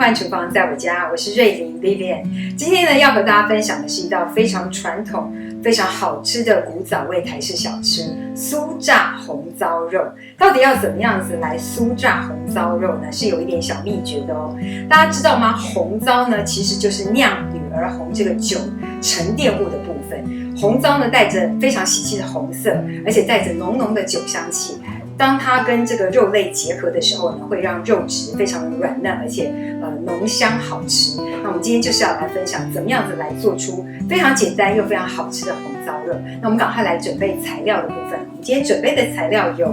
换厨房在我家，我是瑞玲 Vivian。今天呢，要和大家分享的是一道非常传统、非常好吃的古早味台式小吃——酥炸红糟肉。到底要怎么样子来酥炸红糟肉呢？是有一点小秘诀的哦。大家知道吗？红糟呢，其实就是酿女儿红这个酒沉淀物的部分。红糟呢，带着非常喜气的红色，而且带着浓浓的酒香气。当它跟这个肉类结合的时候呢，会让肉质非常软嫩，而且浓香好吃。那我们今天就是要来分享怎么样子来做出非常简单又非常好吃的红糟肉。那我们赶快来准备材料的部分。我们今天准备的材料有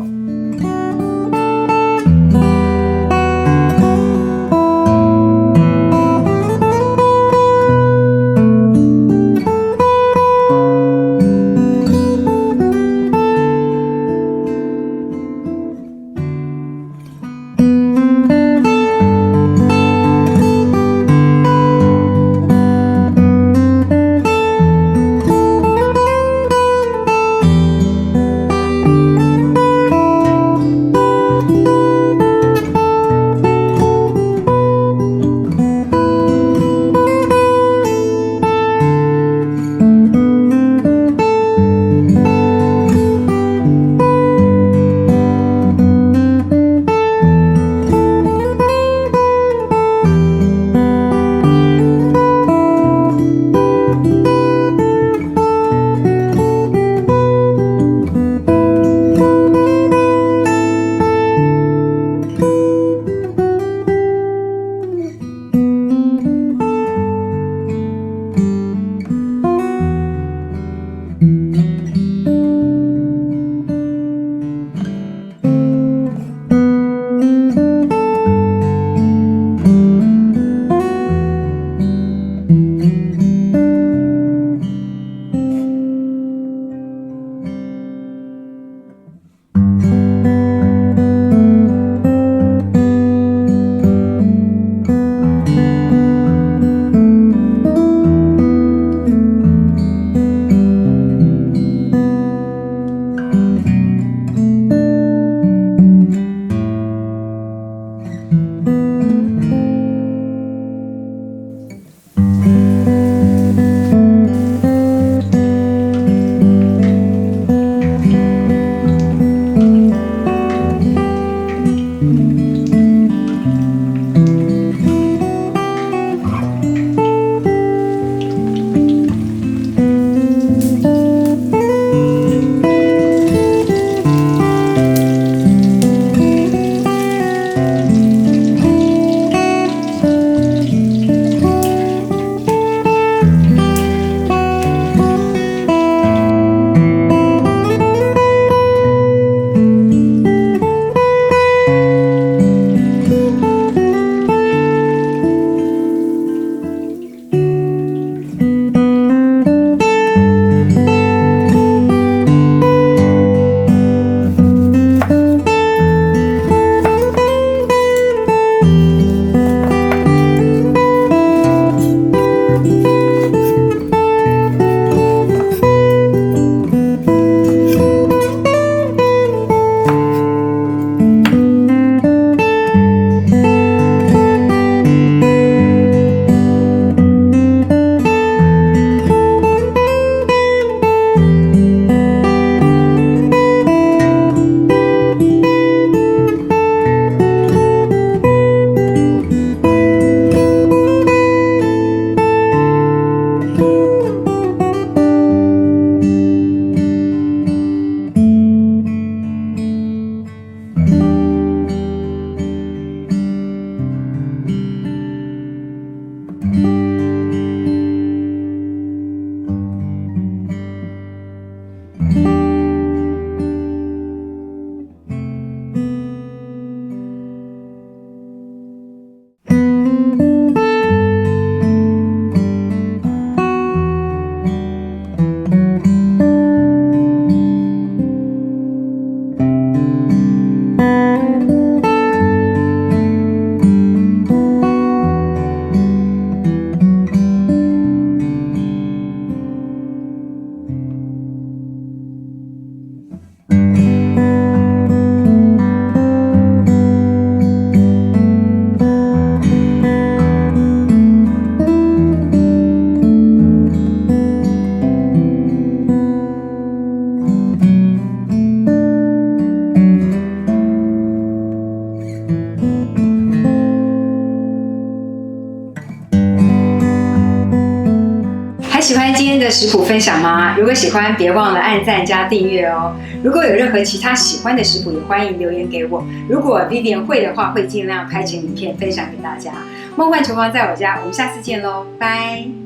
食谱分享吗？如果喜欢，别忘了按赞加订阅哦。如果有任何其他喜欢的食谱，也欢迎留言给我。如果 Vivian 会的话，会尽量拍成影片分享给大家。梦幻厨房在我家，我们下次见喽，拜。